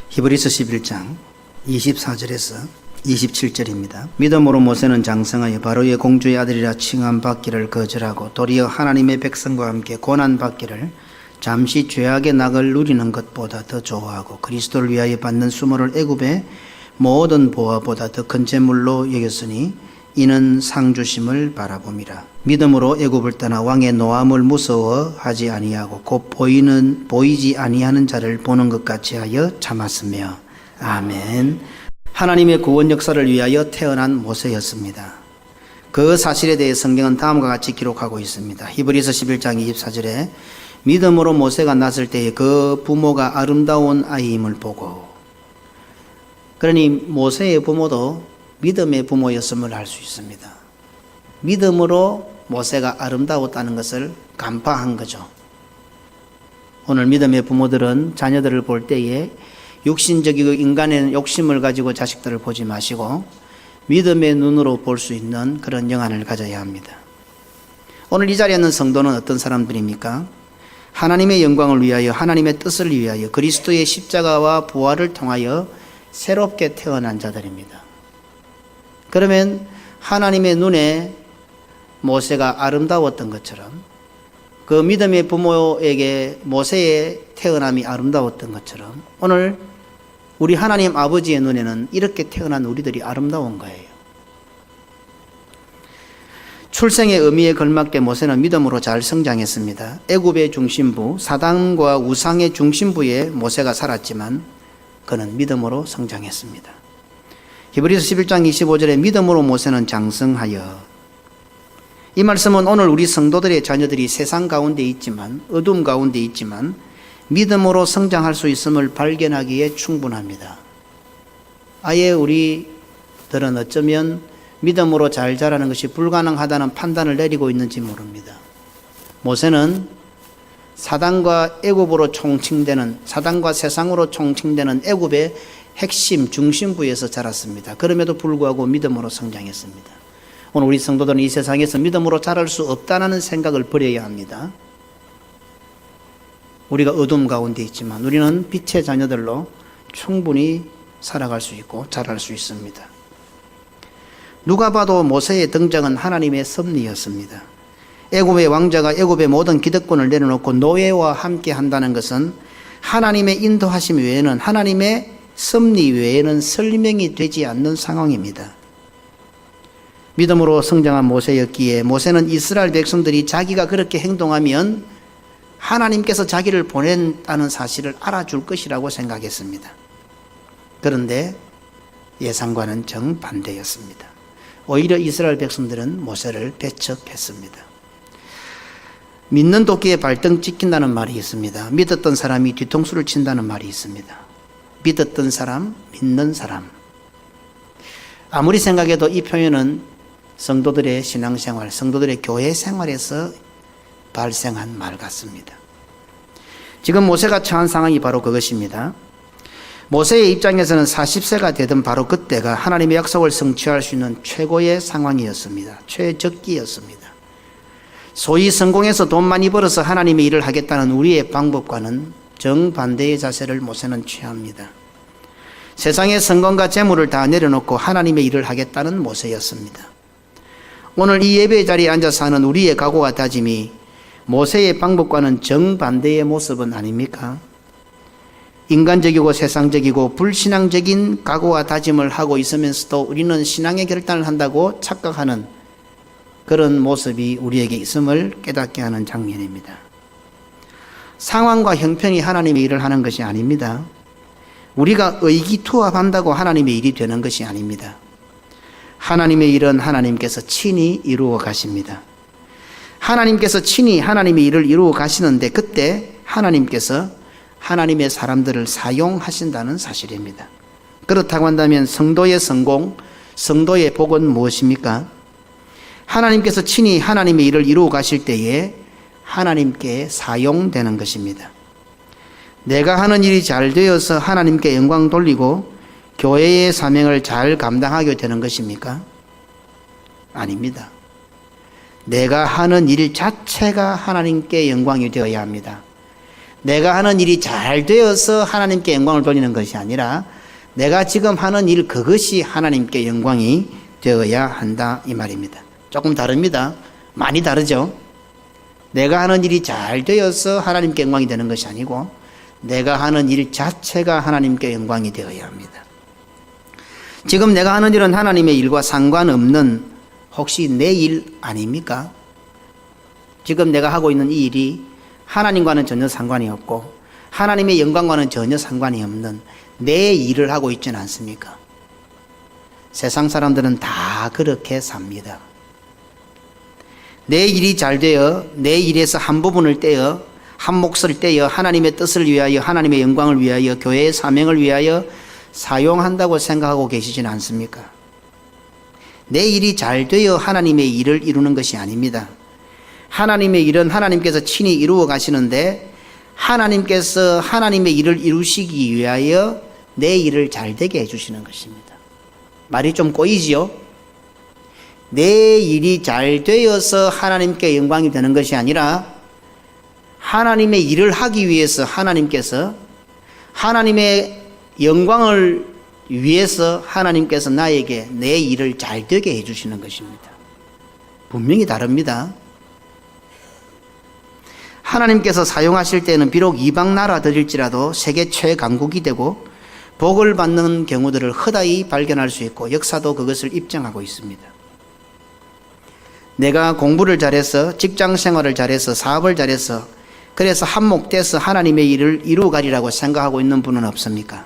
히브리서 11장 24절에서 27절입니다. 믿음으로 모세는 장성하여 바로의 공주의 아들이라 칭함받기를 거절하고 도리어 하나님의 백성과 함께 고난받기를 잠시 죄악의 낙을 누리는 것보다 더 좋아하고 그리스도를 위하여 받는 수모를 애굽의 모든 보화보다 더 큰 재물로 여겼으니 이는 상주심을 바라봄이라. 믿음으로 애굽을 떠나 왕의 노함을 무서워하지 아니하고 곧 보이지 아니하는 자를 보는 것 같이 하여 참았으며. 아멘. 하나님의 구원 역사를 위하여 태어난 모세였습니다. 그 사실에 대해 성경은 다음과 같이 기록하고 있습니다. 히브리서 11장 24절에 믿음으로 모세가 낳았을 때에 그 부모가 아름다운 아이임을 보고, 그러니 모세의 부모도 믿음의 부모였음을 알 수 있습니다. 믿음으로 모세가 아름다웠다는 것을 간파한 거죠. 오늘 믿음의 부모들은 자녀들을 볼 때에 육신적이고 인간의 욕심을 가지고 자식들을 보지 마시고 믿음의 눈으로 볼 수 있는 그런 영안을 가져야 합니다. 오늘 이 자리에 있는 성도는 어떤 사람들입니까? 하나님의 영광을 위하여, 하나님의 뜻을 위하여 그리스도의 십자가와 부활을 통하여 새롭게 태어난 자들입니다. 그러면 하나님의 눈에 모세가 아름다웠던 것처럼, 그 믿음의 부모에게 모세의 태어남이 아름다웠던 것처럼 오늘 우리 하나님 아버지의 눈에는 이렇게 태어난 우리들이 아름다운 거예요. 출생의 의미에 걸맞게 모세는 믿음으로 잘 성장했습니다. 애굽의 중심부, 사단과 우상의 중심부에 모세가 살았지만 그는 믿음으로 성장했습니다. 히브리서 11장 25절에 믿음으로 모세는 장성하여, 이 말씀은 오늘 우리 성도들의 자녀들이 세상 가운데 있지만, 어둠 가운데 있지만 믿음으로 성장할 수 있음을 발견하기에 충분합니다. 아예 우리들은 어쩌면 믿음으로 잘 자라는 것이 불가능하다는 판단을 내리고 있는지 모릅니다. 모세는 사단과 애굽으로 총칭되는, 사단과 세상으로 총칭되는 애굽의 핵심 중심부에서 자랐습니다. 그럼에도 불구하고 믿음으로 성장했습니다. 오늘 우리 성도들은 이 세상에서 믿음으로 자랄 수 없다는 생각을 버려야 합니다. 우리가 어둠 가운데 있지만 우리는 빛의 자녀들로 충분히 살아갈 수 있고 자랄 수 있습니다. 누가 봐도 모세의 등장은 하나님의 섭리였습니다. 애굽의 왕자가 애굽의 모든 기득권을 내려놓고 노예와 함께 한다는 것은 하나님의 인도하심 외에는, 하나님의 섭리 외에는 설명이 되지 않는 상황입니다. 믿음으로 성장한 모세였기에 모세는 이스라엘 백성들이 자기가 그렇게 행동하면 하나님께서 자기를 보낸다는 사실을 알아줄 것이라고 생각했습니다. 그런데 예상과는 정반대였습니다. 오히려 이스라엘 백성들은 모세를 배척했습니다. 믿는 도끼에 발등 찍힌다는 말이 있습니다. 믿었던 사람이 뒤통수를 친다는 말이 있습니다. 믿었던 사람, 믿는 사람. 아무리 생각해도 이 표현은 성도들의 신앙생활, 성도들의 교회 생활에서 발생한 말 같습니다. 지금 모세가 처한 상황이 바로 그것입니다. 모세의 입장에서는 40세가 되던 바로 그때가 하나님의 약속을 성취할 수 있는 최고의 상황이었습니다. 최적기였습니다. 소위 성공해서 돈 많이 벌어서 하나님의 일을 하겠다는 우리의 방법과는 정반대의 자세를 모세는 취합니다. 세상의 성공과 재물을 다 내려놓고 하나님의 일을 하겠다는 모세였습니다. 오늘 이 예배의 자리에 앉아서 하는 우리의 각오와 다짐이 모세의 방법과는 정반대의 모습은 아닙니까? 인간적이고 세상적이고 불신앙적인 각오와 다짐을 하고 있으면서도 우리는 신앙의 결단을 한다고 착각하는 그런 모습이 우리에게 있음을 깨닫게 하는 장면입니다. 상황과 형편이 하나님의 일을 하는 것이 아닙니다. 우리가 의기투합한다고 하나님의 일이 되는 것이 아닙니다. 하나님의 일은 하나님께서 친히 이루어 가십니다. 하나님께서 친히 하나님의 일을 이루어 가시는데 그때 하나님께서 하나님의 사람들을 사용하신다는 사실입니다. 그렇다고 한다면 성도의 성공, 성도의 복은 무엇입니까? 하나님께서 친히 하나님의 일을 이루어 가실 때에 하나님께 사용되는 것입니다. 내가 하는 일이 잘 되어서 하나님께 영광 돌리고 교회의 사명을 잘 감당하게 되는 것입니까? 아닙니다. 내가 하는 일 자체가 하나님께 영광이 되어야 합니다. 내가 하는 일이 잘 되어서 하나님께 영광을 돌리는 것이 아니라 내가 지금 하는 일 그것이 하나님께 영광이 되어야 한다 이 말입니다. 조금 다릅니다. 많이 다르죠. 내가 하는 일이 잘 되어서 하나님께 영광이 되는 것이 아니고 내가 하는 일 자체가 하나님께 영광이 되어야 합니다. 지금 내가 하는 일은 하나님의 일과 상관없는 혹시 내 일 아닙니까? 지금 내가 하고 있는 이 일이 하나님과는 전혀 상관이 없고 하나님의 영광과는 전혀 상관이 없는 내 일을 하고 있지는 않습니까? 세상 사람들은 다 그렇게 삽니다. 내 일이 잘 되어 내 일에서 한 부분을 떼어 한 몫을 떼어 하나님의 뜻을 위하여 하나님의 영광을 위하여 교회의 사명을 위하여 사용한다고 생각하고 계시지는 않습니까? 내 일이 잘 되어 하나님의 일을 이루는 것이 아닙니다. 하나님의 일은 하나님께서 친히 이루어 가시는데 하나님께서 하나님의 일을 이루시기 위하여 내 일을 잘 되게 해주시는 것입니다. 말이 좀 꼬이지요? 내 일이 잘 되어서 하나님께 영광이 되는 것이 아니라 하나님의 일을 하기 위해서 하나님께서 하나님의 영광을 위해서 하나님께서 나에게 내 일을 잘 되게 해주시는 것입니다. 분명히 다릅니다. 하나님께서 사용하실 때는 비록 이방 나라들일지라도 세계 최강국이 되고 복을 받는 경우들을 허다히 발견할 수 있고 역사도 그것을 입증하고 있습니다. 내가 공부를 잘해서 직장 생활을 잘해서 사업을 잘해서 그래서 한몫돼서 하나님의 일을 이루어가리라고 생각하고 있는 분은 없습니까?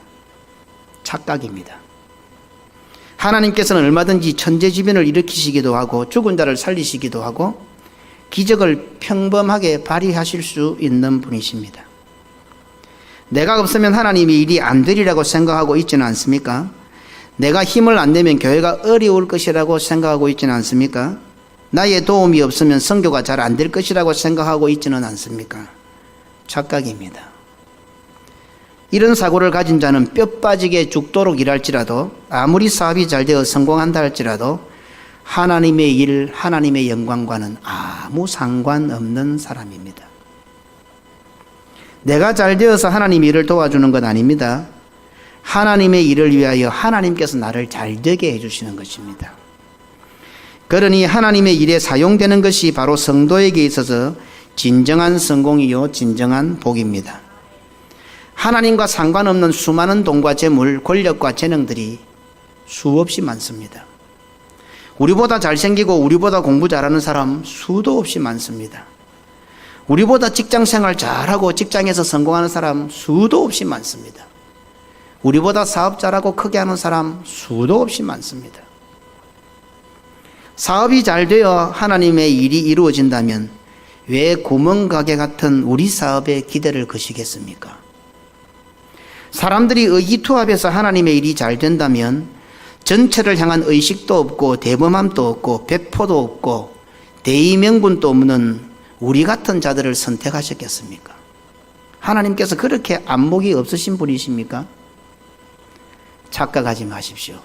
착각입니다. 하나님께서는 얼마든지 천재지변을 일으키시기도 하고 죽은 자를 살리시기도 하고 기적을 평범하게 발휘하실 수 있는 분이십니다. 내가 없으면 하나님의 일이 안 되리라고 생각하고 있지는 않습니까? 내가 힘을 안 내면 교회가 어려울 것이라고 생각하고 있지는 않습니까? 나의 도움이 없으면 선교가 잘 안 될 것이라고 생각하고 있지는 않습니까? 착각입니다. 이런 사고를 가진 자는 뼈 빠지게 죽도록 일할지라도 아무리 사업이 잘 되어 성공한다 할지라도 하나님의 일, 하나님의 영광과는 아무 상관없는 사람입니다. 내가 잘 되어서 하나님 일을 도와주는 건 아닙니다. 하나님의 일을 위하여 하나님께서 나를 잘 되게 해주시는 것입니다. 그러니 하나님의 일에 사용되는 것이 바로 성도에게 있어서 진정한 성공이요 진정한 복입니다. 하나님과 상관없는 수많은 돈과 재물, 권력과 재능들이 수없이 많습니다. 우리보다 잘생기고 우리보다 공부 잘하는 사람 수도 없이 많습니다. 우리보다 직장 생활 잘하고 직장에서 성공하는 사람 수도 없이 많습니다. 우리보다 사업 잘하고 크게 하는 사람 수도 없이 많습니다. 사업이 잘 되어 하나님의 일이 이루어진다면 왜 구멍가게 같은 우리 사업에 기대를 거시겠습니까? 사람들이 의기투합해서 하나님의 일이 잘 된다면 전체를 향한 의식도 없고 대범함도 없고 배포도 없고 대의명분도 없는 우리 같은 자들을 선택하셨겠습니까? 하나님께서 그렇게 안목이 없으신 분이십니까? 착각하지 마십시오.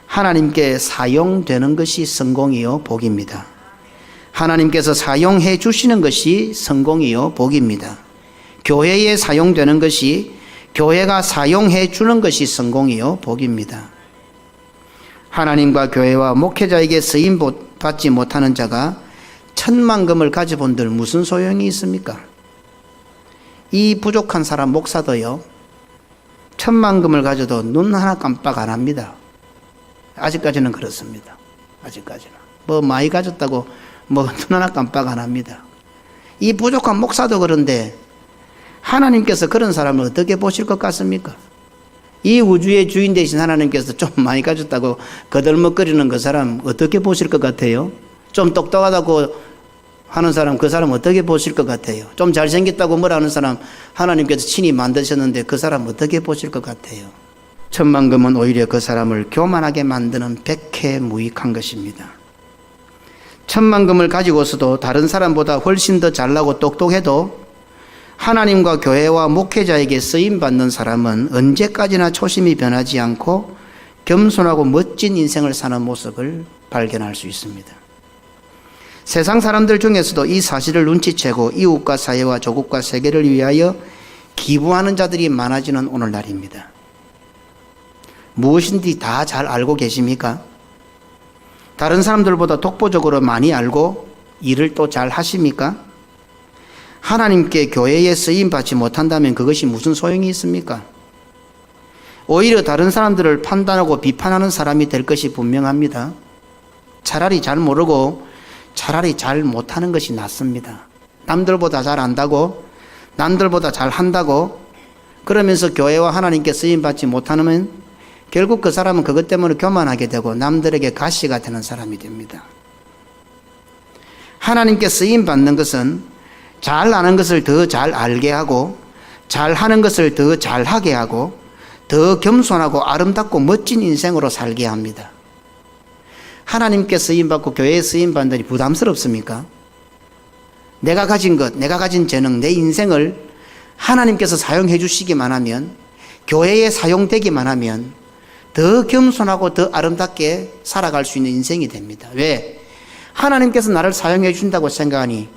하나님께 사용되는 것이 성공이요 복입니다. 하나님께서 사용해 주시는 것이 성공이요 복입니다. 교회에 사용되는 것이 교회가 사용해 주는 것이 성공이요 복입니다. 하나님과 교회와 목회자에게 쓰임 받지 못하는 자가 천만금을 가져본들 무슨 소용이 있습니까? 이 부족한 사람 목사도요, 천만금을 가져도 눈 하나 깜빡 안 합니다. 아직까지는 그렇습니다. 아직까지는. 뭐 많이 가졌다고 뭐 눈 하나 깜빡 안 합니다. 이 부족한 목사도 그런데 하나님께서 그런 사람을 어떻게 보실 것 같습니까? 이 우주의 주인 되신 하나님께서 좀 많이 가졌다고 거들먹거리는 그 사람 어떻게 보실 것 같아요? 좀 똑똑하다고 하는 사람 그 사람 어떻게 보실 것 같아요? 좀 잘생겼다고 뭐라 하는 사람 하나님께서 친히 만드셨는데 그 사람 어떻게 보실 것 같아요? 천만금은 오히려 그 사람을 교만하게 만드는 백해무익한 것입니다. 천만금을 가지고서도 다른 사람보다 훨씬 더 잘나고 똑똑해도 하나님과 교회와 목회자에게 쓰임받는 사람은 언제까지나 초심이 변하지 않고 겸손하고 멋진 인생을 사는 모습을 발견할 수 있습니다. 세상 사람들 중에서도 이 사실을 눈치채고 이웃과 사회와 조국과 세계를 위하여 기부하는 자들이 많아지는 오늘날입니다. 무엇인지 다 잘 알고 계십니까? 다른 사람들보다 독보적으로 많이 알고 일을 또 잘 하십니까? 하나님께 교회에 쓰임받지 못한다면 그것이 무슨 소용이 있습니까? 오히려 다른 사람들을 판단하고 비판하는 사람이 될 것이 분명합니다. 차라리 잘 모르고 차라리 잘 못하는 것이 낫습니다. 남들보다 잘 안다고, 남들보다 잘 한다고 그러면서 교회와 하나님께 쓰임받지 못하면 결국 그 사람은 그것 때문에 교만하게 되고 남들에게 가시가 되는 사람이 됩니다. 하나님께 쓰임받는 것은 잘 아는 것을 더 잘 알게 하고 잘하는 것을 더 잘하게 하고 더 겸손하고 아름답고 멋진 인생으로 살게 합니다. 하나님께 쓰임받고 교회에 쓰임받는 이 부담스럽습니까? 내가 가진 것, 내가 가진 재능, 내 인생을 하나님께서 사용해 주시기만 하면, 교회에 사용되기만 하면 더 겸손하고 더 아름답게 살아갈 수 있는 인생이 됩니다. 왜? 하나님께서 나를 사용해 준다고 생각하니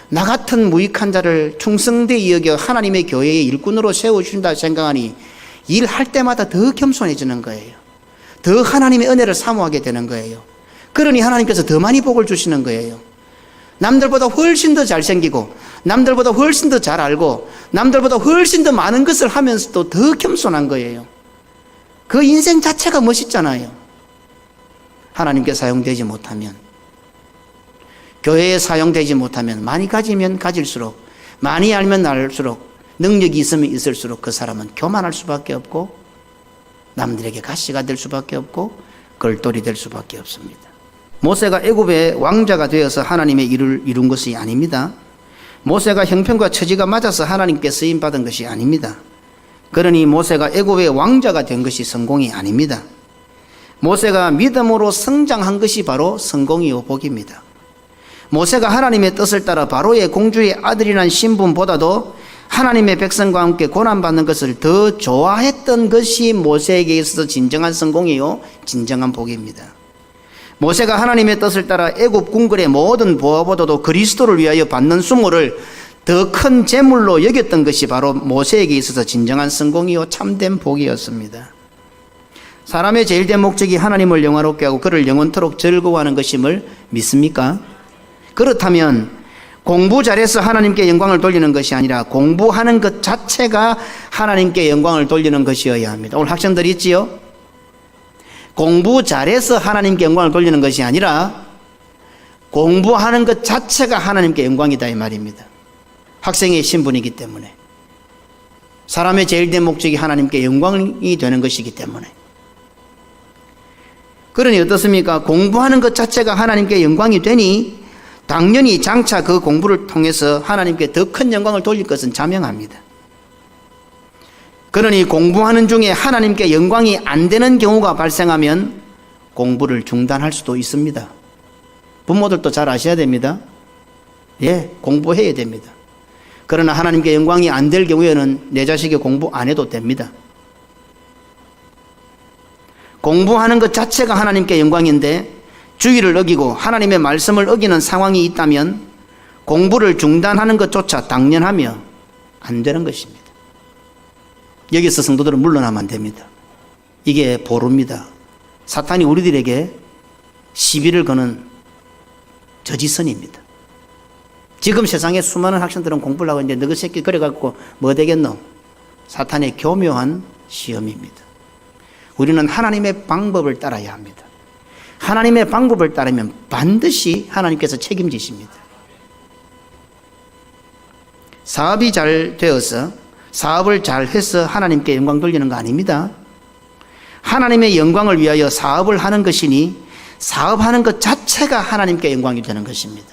나 같은 무익한 자를 충성되이 여겨 하나님의 교회의 일꾼으로 세워주신다 생각하니 일할 때마다 더 겸손해지는 거예요. 더 하나님의 은혜를 사모하게 되는 거예요. 그러니 하나님께서 더 많이 복을 주시는 거예요. 남들보다 훨씬 더 잘생기고 남들보다 훨씬 더 잘 알고 남들보다 훨씬 더 많은 것을 하면서도 더 겸손한 거예요. 그 인생 자체가 멋있잖아요. 하나님께 사용되지 못하면, 교회에 사용되지 못하면, 많이 가지면 가질수록, 많이 알면 알수록, 능력이 있으면 있을수록 그 사람은 교만할 수밖에 없고 남들에게 가시가 될 수밖에 없고 걸돌이 될 수밖에 없습니다. 모세가 애굽의 왕자가 되어서 하나님의 일을 이룬 것이 아닙니다. 모세가 형편과 처지가 맞아서 하나님께 쓰임받은 것이 아닙니다. 그러니 모세가 애굽의 왕자가 된 것이 성공이 아닙니다. 모세가 믿음으로 성장한 것이 바로 성공이요 복입니다. 모세가 하나님의 뜻을 따라 바로의 공주의 아들이라는 신분보다도 하나님의 백성과 함께 고난받는 것을 더 좋아했던 것이 모세에게 있어서 진정한 성공이요 진정한 복입니다. 모세가 하나님의 뜻을 따라 애굽 궁궐의 모든 보화보다도 그리스도를 위하여 받는 수모를 더 큰 재물로 여겼던 것이 바로 모세에게 있어서 진정한 성공이요 참된 복이었습니다. 사람의 제일 된 목적이 하나님을 영화롭게 하고 그를 영원토록 즐거워하는 것임을 믿습니까? 그렇다면 공부 잘해서 하나님께 영광을 돌리는 것이 아니라 공부하는 것 자체가 하나님께 영광을 돌리는 것이어야 합니다. 오늘 학생들 있지요? 공부 잘해서 하나님께 영광을 돌리는 것이 아니라 공부하는 것 자체가 하나님께 영광이다 이 말입니다. 학생의 신분이기 때문에, 사람의 제일 된 목적이 하나님께 영광이 되는 것이기 때문에. 그러니 어떻습니까? 공부하는 것 자체가 하나님께 영광이 되니 당연히 장차 그 공부를 통해서 하나님께 더 큰 영광을 돌릴 것은 자명합니다. 그러니 공부하는 중에 하나님께 영광이 안 되는 경우가 발생하면 공부를 중단할 수도 있습니다. 부모들도 잘 아셔야 됩니다. 예, 공부해야 됩니다. 그러나 하나님께 영광이 안 될 경우에는 내 자식이 공부 안 해도 됩니다. 공부하는 것 자체가 하나님께 영광인데 주의를 어기고 하나님의 말씀을 어기는 상황이 있다면 공부를 중단하는 것조차 당연하며 안 되는 것입니다. 여기서 성도들은 물러나면 안 됩니다. 이게 보루입니다. 사탄이 우리들에게 시비를 거는 저지선입니다. 지금 세상에 수많은 학생들은 공부를 하고 있는데 너희 새끼 그래갖고 뭐 되겠노? 사탄의 교묘한 시험입니다. 우리는 하나님의 방법을 따라야 합니다. 하나님의 방법을 따르면 반드시 하나님께서 책임지십니다. 사업이 잘 되어서 사업을 잘 해서 하나님께 영광 돌리는 거 아닙니다. 하나님의 영광을 위하여 사업을 하는 것이니 사업하는 것 자체가 하나님께 영광이 되는 것입니다.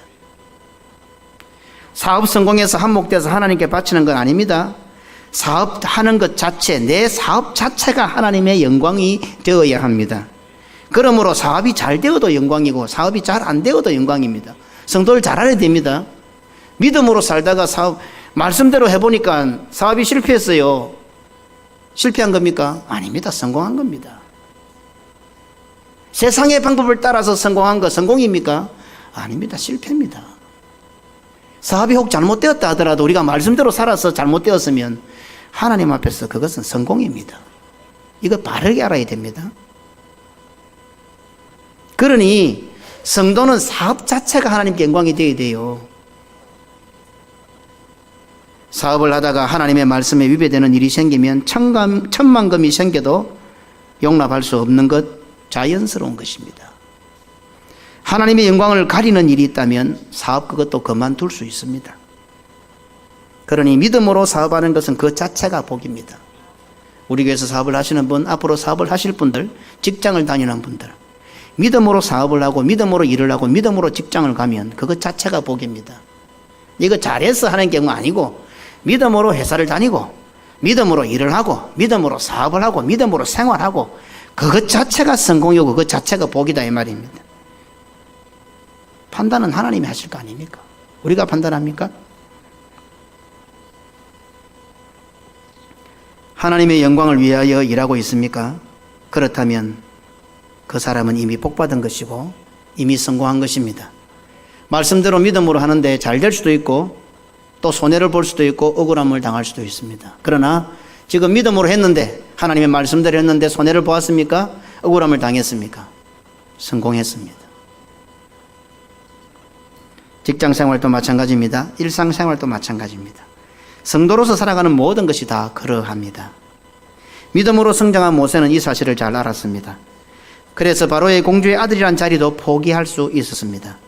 사업 성공해서 한몫돼서 하나님께 바치는 건 아닙니다. 사업하는 것 자체, 내 사업 자체가 하나님의 영광이 되어야 합니다. 그러므로 사업이 잘 되어도 영광이고 사업이 잘 안 되어도 영광입니다. 성도를 잘 알아야 됩니다. 믿음으로 살다가 말씀대로 해보니까 사업이 실패했어요. 실패한 겁니까? 아닙니다. 성공한 겁니다. 세상의 방법을 따라서 성공한 거 성공입니까? 아닙니다. 실패입니다. 사업이 혹 잘못되었다 하더라도 우리가 말씀대로 살아서 잘못되었으면 하나님 앞에서 그것은 성공입니다. 이거 바르게 알아야 됩니다. 그러니 성도는 사업 자체가 하나님께 영광이 되어야 돼요. 사업을 하다가 하나님의 말씀에 위배되는 일이 생기면 천만금이 생겨도 용납할 수 없는 것, 자연스러운 것입니다. 하나님의 영광을 가리는 일이 있다면 사업 그것도 그만둘 수 있습니다. 그러니 믿음으로 사업하는 것은 그 자체가 복입니다. 우리 교회에서 사업을 하시는 분, 앞으로 사업을 하실 분들, 직장을 다니는 분들, 믿음으로 사업을 하고 믿음으로 일을 하고 믿음으로 직장을 가면 그것 자체가 복입니다. 이거 잘해서 하는 경우 아니고 믿음으로 회사를 다니고 믿음으로 일을 하고 믿음으로 사업을 하고 믿음으로 생활하고 그것 자체가 성공이고 그것 자체가 복이다 이 말입니다. 판단은 하나님이 하실 거 아닙니까? 우리가 판단합니까? 하나님의 영광을 위하여 일하고 있습니까? 그렇다면 그 사람은 이미 복받은 것이고 이미 성공한 것입니다. 말씀대로 믿음으로 하는데 잘 될 수도 있고 또 손해를 볼 수도 있고 억울함을 당할 수도 있습니다. 그러나 지금 믿음으로 했는데 하나님의 말씀대로 했는데 손해를 보았습니까? 억울함을 당했습니까? 성공했습니다. 직장생활도 마찬가지입니다. 일상생활도 마찬가지입니다. 성도로서 살아가는 모든 것이 다 그러합니다. 믿음으로 성장한 모세는 이 사실을 잘 알았습니다. 그래서 바로의 공주의 아들이란 자리도 포기할 수 있었습니다.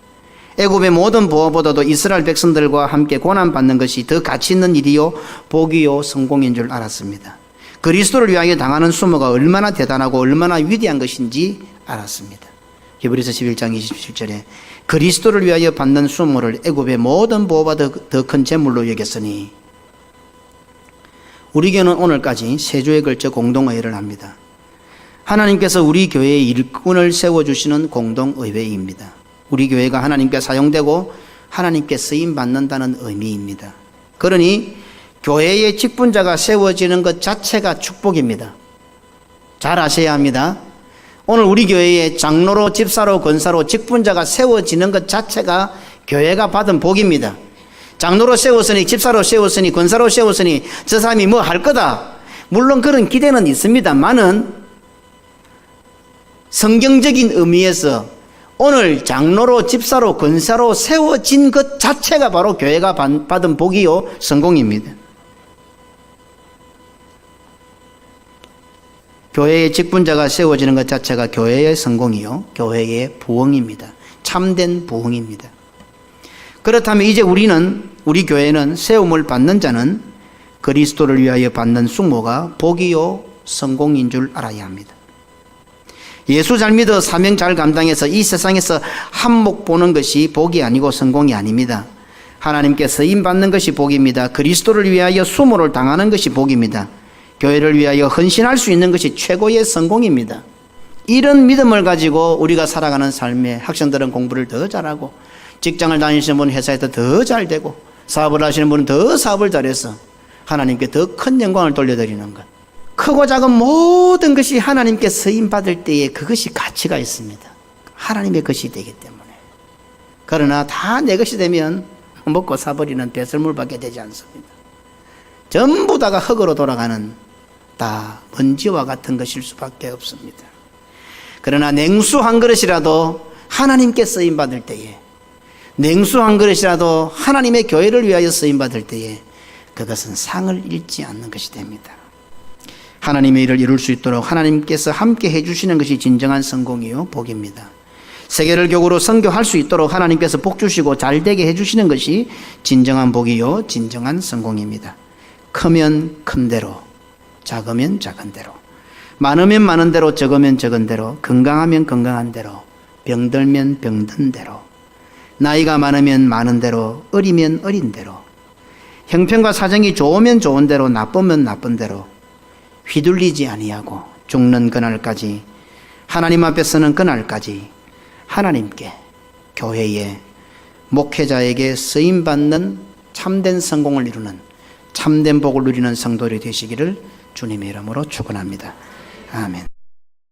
애굽의 모든 부하보다도 이스라엘 백성들과 함께 고난받는 것이 더 가치 있는 일이요 복이요 성공인 줄 알았습니다. 그리스도를 위하여 당하는 수모가 얼마나 대단하고 얼마나 위대한 것인지 알았습니다. 히브리서 11장 27절에 그리스도를 위하여 받는 수모를 애굽의 모든 부하보다 더 큰 재물로 여겼으니 우리 교회는 오늘까지 세 주에 걸쳐 공동의회를 합니다. 하나님께서 우리 교회의 일꾼을 세워주시는 공동의회입니다. 우리 교회가 하나님께 사용되고 하나님께 쓰임받는다는 의미입니다. 그러니 교회의 직분자가 세워지는 것 자체가 축복입니다. 잘 아셔야 합니다. 오늘 우리 교회에 장로로, 집사로, 권사로 직분자가 세워지는 것 자체가 교회가 받은 복입니다. 장로로 세웠으니, 집사로 세웠으니, 권사로 세웠으니 저 사람이 뭐 할 거다. 물론 그런 기대는 있습니다만은 성경적인 의미에서 오늘 장로로, 집사로, 권사로 세워진 것 자체가 바로 교회가 받은 복이요 성공입니다. 교회의 직분자가 세워지는 것 자체가 교회의 성공이요 교회의 부흥입니다. 참된 부흥입니다. 그렇다면 이제 우리 교회는 세움을 받는 자는 그리스도를 위하여 받는 숙모가 복이요 성공인 줄 알아야 합니다. 예수 잘 믿어 사명 잘 감당해서 이 세상에서 한몫 보는 것이 복이 아니고 성공이 아닙니다. 하나님께 쓰임 받는 것이 복입니다. 그리스도를 위하여 수모를 당하는 것이 복입니다. 교회를 위하여 헌신할 수 있는 것이 최고의 성공입니다. 이런 믿음을 가지고 우리가 살아가는 삶에 학생들은 공부를 더 잘하고 직장을 다니시는 분은 회사에서 더 잘 되고 사업을 하시는 분은 더 사업을 잘해서 하나님께 더 큰 영광을 돌려드리는 것. 크고 작은 모든 것이 하나님께 쓰임받을 때에 그것이 가치가 있습니다. 하나님의 것이 되기 때문에. 그러나 다 내 것이 되면 먹고 사버리는 배설물밖에 되지 않습니다. 전부 다가 흙으로 돌아가는 다 먼지와 같은 것일 수밖에 없습니다. 그러나 냉수 한 그릇이라도 하나님께 쓰임받을 때에, 냉수 한 그릇이라도 하나님의 교회를 위하여 쓰임받을 때에 그것은 상을 잃지 않는 것이 됩니다. 하나님의 일을 이룰 수 있도록 하나님께서 함께 해주시는 것이 진정한 성공이요 복입니다. 세계를 교구로 선교할 수 있도록 하나님께서 복 주시고 잘되게 해주시는 것이 진정한 복이요 진정한 성공입니다. 크면 큰 대로, 작으면 작은 대로, 많으면 많은 대로, 적으면 적은 대로, 건강하면 건강한 대로, 병들면 병든 대로, 나이가 많으면 많은 대로, 어리면 어린 대로, 형편과 사정이 좋으면 좋은 대로, 나쁘면 나쁜 대로 휘둘리지 아니하고 죽는 그날까지, 하나님 앞에 서는 그날까지 하나님께, 교회에, 목회자에게 쓰임받는 참된 성공을 이루는, 참된 복을 누리는 성도들이 되시기를 주님의 이름으로 축원합니다. 아멘.